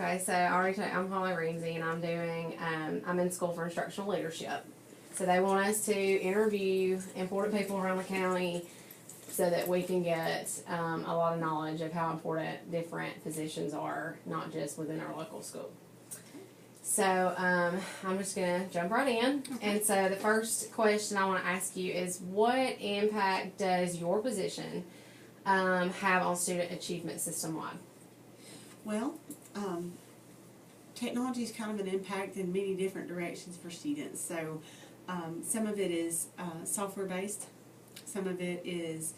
Okay, so I already I'm Holly Ramsey, and I'm doing, I'm in school for instructional leadership. So they want us to interview important people around the county so that we can get a lot of knowledge of how important different positions are, not just within our local school. So I'm just going to jump right in. And so the first question I want to ask you is, what impact does your position have on student achievement system-wide? Well, technology is kind of an impact in many different directions for students. So some of it is software based, some of it is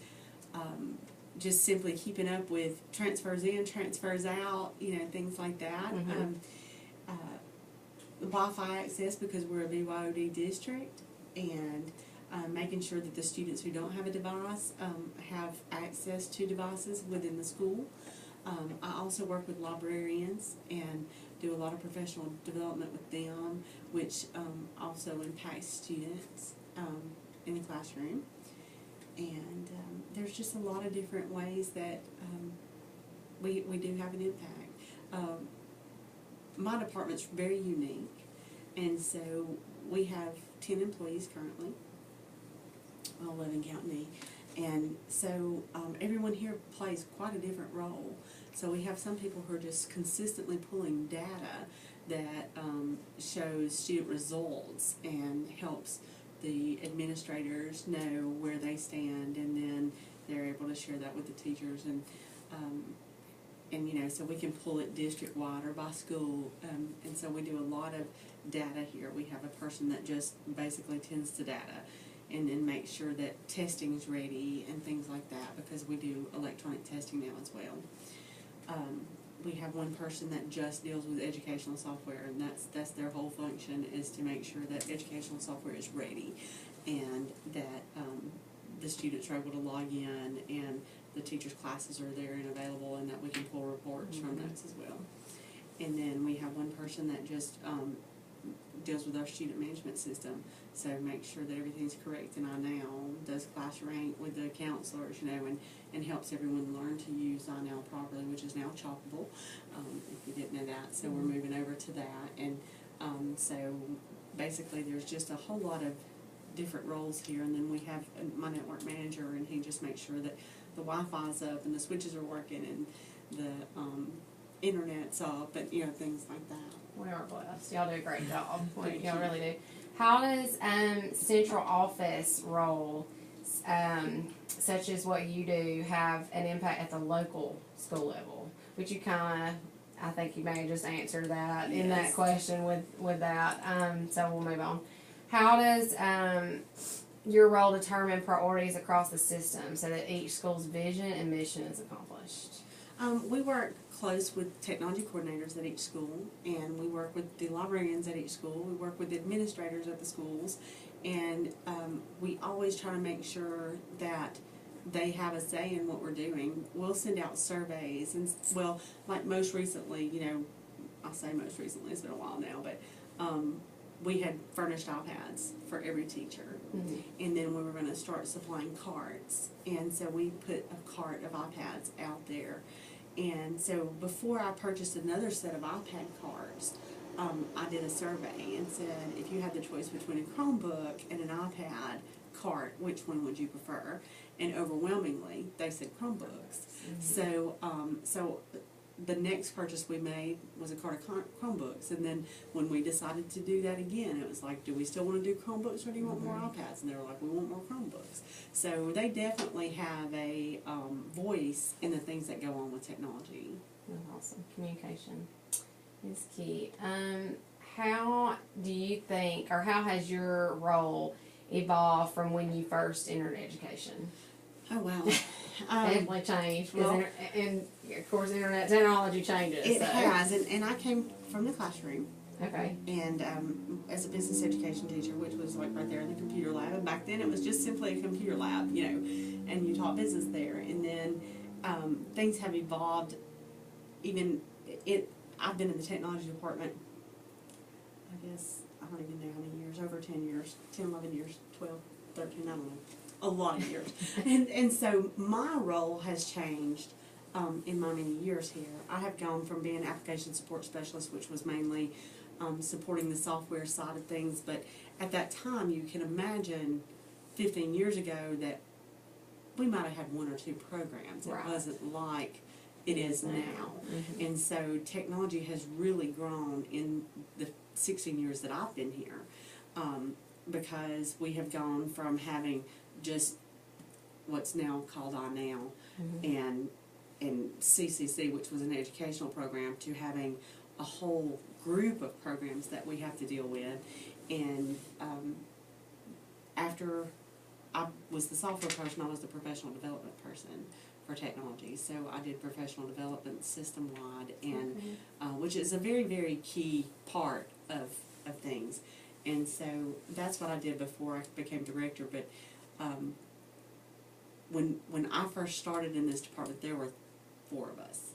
just simply keeping up with transfers in, transfers out, things like that. Mm-hmm. Wi-Fi access, because we're a BYOD district, and making sure that the students who don't have a device have access to devices within the school. I also work with librarians and do a lot of professional development with them, which also impacts students in the classroom. And there's just a lot of different ways that we do have an impact. My department's very unique, and so we have 10 employees currently, 11 count me, and so everyone here plays quite a different role. So we have some people who are just consistently pulling data that shows student results and helps the administrators know where they stand, and then they're able to share that with the teachers, and so we can pull it district-wide or by school, and so we do a lot of data here. We have a person that just basically tends to data and then make sure that testing is ready and things like that, because we do electronic testing now as well. We have one person that just deals with educational software, and that's their whole function, is to make sure that educational software is ready and that the students are able to log in and the teachers' classes are there and available, and that we can pull reports from those as well. And then we have one person that just deals with our student management system, so make sure that everything's correct in iNow, does class rank with the counselors, and helps everyone learn to use iNow properly, which is now Choppable, if you didn't know that. So we're moving over to that, and so basically there's just a whole lot of different roles here. And then we have my network manager, and he just makes sure that the Wi-Fi's up and the switches are working and the internet's up, and things like that. We are blessed. Y'all do a great job. Y'all really do. How does central office role, such as what you do, have an impact at the local school level? Which you kind of, I think you may have just answered that in that question with that. So we'll move on. How does your role determine priorities across the system so that each school's vision and mission is accomplished? We work close with technology coordinators at each school, and we work with the librarians at each school. We work with the administrators at the schools, and we always try to make sure that they have a say in what we're doing. We'll send out surveys, and like most recently, I say most recently, it's been a while now, but we had furnished iPads for every teacher. Mm-hmm. And then we were going to start supplying carts, and so we put a cart of iPads out there. And so before I purchased another set of iPad carts, I did a survey and said, if you had the choice between a Chromebook and an iPad cart, which one would you prefer? And overwhelmingly, they said Chromebooks. Mm-hmm. So the next purchase we made was a cart of Chromebooks, and then when we decided to do that again, it was like, do we still want to do Chromebooks, or do you want more iPads? And they were like, we want more Chromebooks. So they definitely have a voice in the things that go on with technology. That's awesome. Communication is key. How do you think, or how has your role evolved from when you first entered education? Oh, wow. Definitely changed, because and of course internet technology changes. It has, and I came from the classroom. Okay. And as a business education teacher, which was like right there in the computer lab, and back then it was just simply a computer lab, and you taught business there. And then things have evolved. I've been in the technology department, I guess, I don't even know how many years, over 10 years, 10, 11 years, 12, 13, I don't know. A lot of years. And so my role has changed in my many years here, I have gone from being an application support specialist, which was mainly supporting the software side of things, but at that time, you can imagine 15 years ago that we might have had one or two programs. It Right. wasn't like it is now. And so technology has really grown in the 16 years that I've been here, because we have gone from having just what's now called iNow and CCC, which was an educational program, to having a whole group of programs that we have to deal with. And after I was the software person, I was the professional development person for technology. So I did professional development system-wide, and which is a very, very key part of things. And so that's what I did before I became director. But when I first started in this department, there were 4 of us.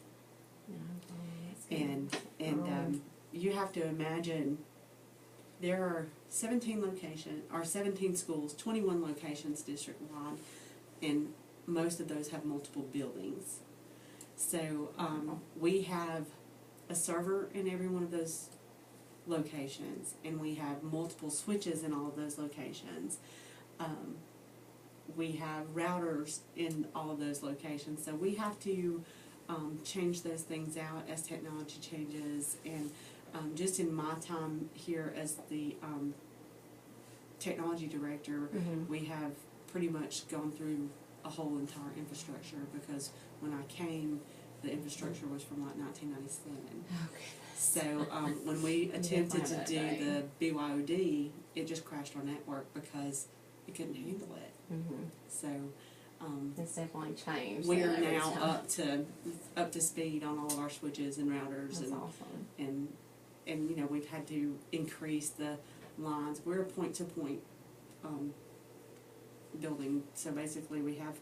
And you have to imagine there are 17 schools, 21 locations district-wide, and most of those have multiple buildings. So we have a server in every one of those locations, and we have multiple switches in all of those locations. We have routers in all of those locations, so we have to change those things out as technology changes. And just in my time here as the technology director, we have pretty much gone through a whole entire infrastructure, because when I came, the infrastructure was from like 1997. Okay. So when we attempted to do the BYOD, it just crashed our network because it couldn't handle it. So It's definitely changed. we are then over now time. up to speed on all of our switches and routers. That's awesome. And you know, we've had to increase the lines. We're a point-to-point building, so basically we have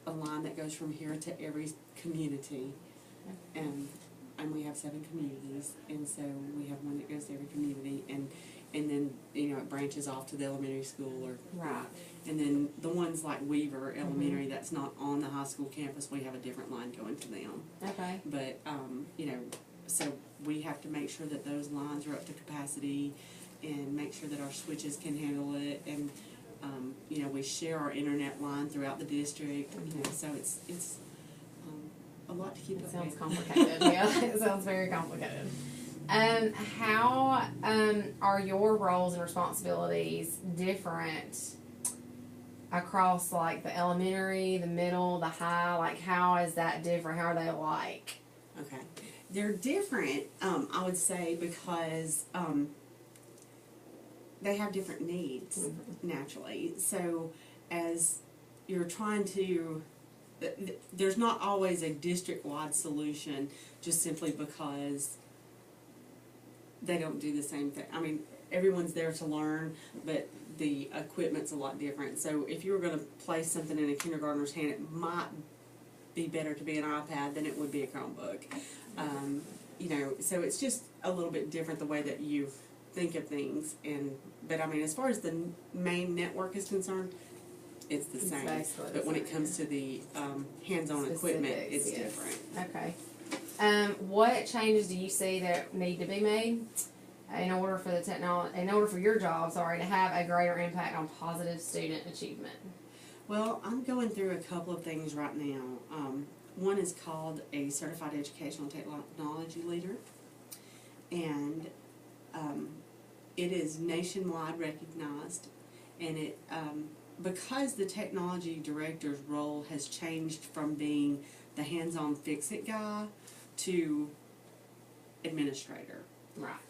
a line that goes from here to every community, and we have 7 communities, and so we have one that goes to every community, and then, you know, it branches off to the elementary school, or Right. and then the ones like Weaver Elementary, that's not on the high school campus, we have a different line going to them. Okay. But you know, so we have to make sure that those lines are up to capacity, and make sure that our switches can handle it, and you know, we share our internet line throughout the district. You know, so it's a lot to keep It up sounds with. complicated. Yeah, it sounds very complicated. How are your roles and responsibilities different across like the elementary, the middle, the high? Like, how is that different? How are they alike? Okay, they're different. I would say because they have different needs naturally. So as you're trying to, there's not always a district-wide solution just simply because they don't do the same thing. I mean, everyone's there to learn, but the equipment's a lot different. So if you were going to place something in a kindergartner's hand, it might be better to be an iPad than it would be a Chromebook. You know, so it's just a little bit different the way that you think of things. But I mean, as far as the main network is concerned, it's the same. basically the But when it same, comes to the hands-on equipment, Specifics, it's yes. different. Okay. What changes do you see that need to be made in order for your job, to have a greater impact on positive student achievement? Well, I'm going through a couple of things right now. One is called a Certified Educational Technology Leader, and it is nationwide recognized, and it because the technology director's role has changed from being the hands-on fix-it guy to administrator. Right.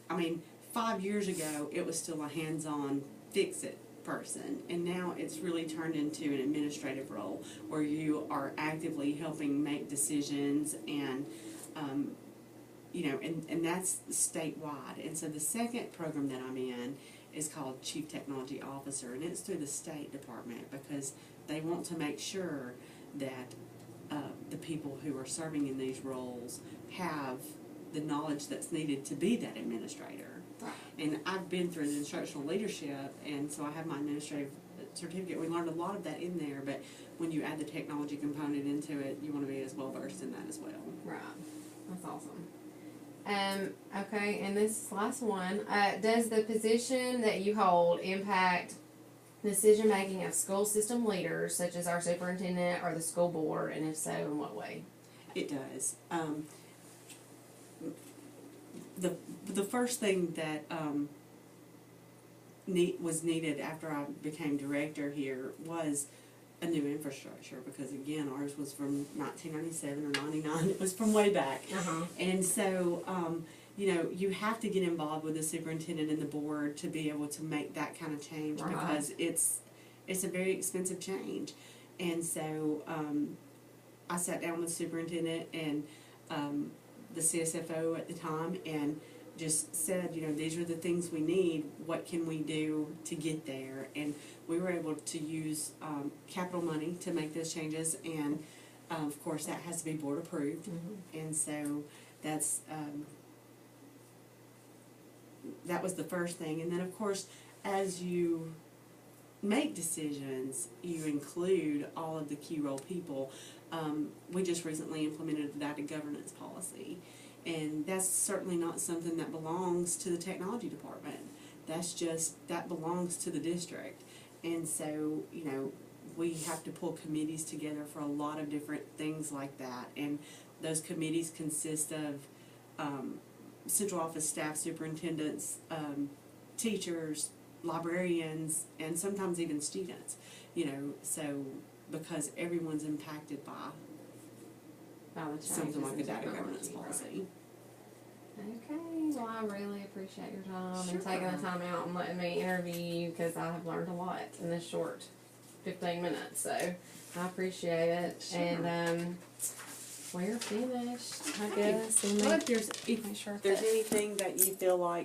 I mean, 5 years ago, it was still a hands-on fix-it person, and now it's really turned into an administrative role where you are actively helping make decisions, and you know, and that's statewide. And so the second program that I'm in is called Chief Technology Officer, and it's through the State Department because they want to make sure that the people who are serving in these roles have the knowledge that's needed to be that administrator. Right. And I've been through the instructional leadership, and so I have my administrative certificate. We learned a lot of that in there, but when you add the technology component into it, you want to be as well versed in that as well. Right. That's awesome. Okay, and this last one, does the position that you hold impact decision making of school system leaders, such as our superintendent or the school board, and if so, in what way? It does. The first thing that was needed after I became director here was a new infrastructure, because again, ours was from 1997 or 99. It was from way back. And so, you know, you have to get involved with the superintendent and the board to be able to make that kind of change, Right. because it's a very expensive change. And so, I sat down with the superintendent and the CSFO at the time and just said, you know, these are the things we need, what can we do to get there? And we were able to use capital money to make those changes, and of course that has to be board approved. And so that's that was the first thing. And then of course, as you make decisions, you include all of the key role people. We just recently implemented a data governance policy, and that's certainly not something that belongs to the technology department. That belongs to the district. And so, you know, we have to pull committees together for a lot of different things like that. And those committees consist of central office staff, superintendents, teachers, librarians, and sometimes even students, you know, so because everyone's impacted by something like a data governance policy. Okay, well, I really appreciate your time Sure. and taking the time out and letting me interview you, because I have learned a lot in this short 15 minutes, so I appreciate it. Sure. And we're finished, I Okay. guess. And Well, make if sure there's that- anything that you feel like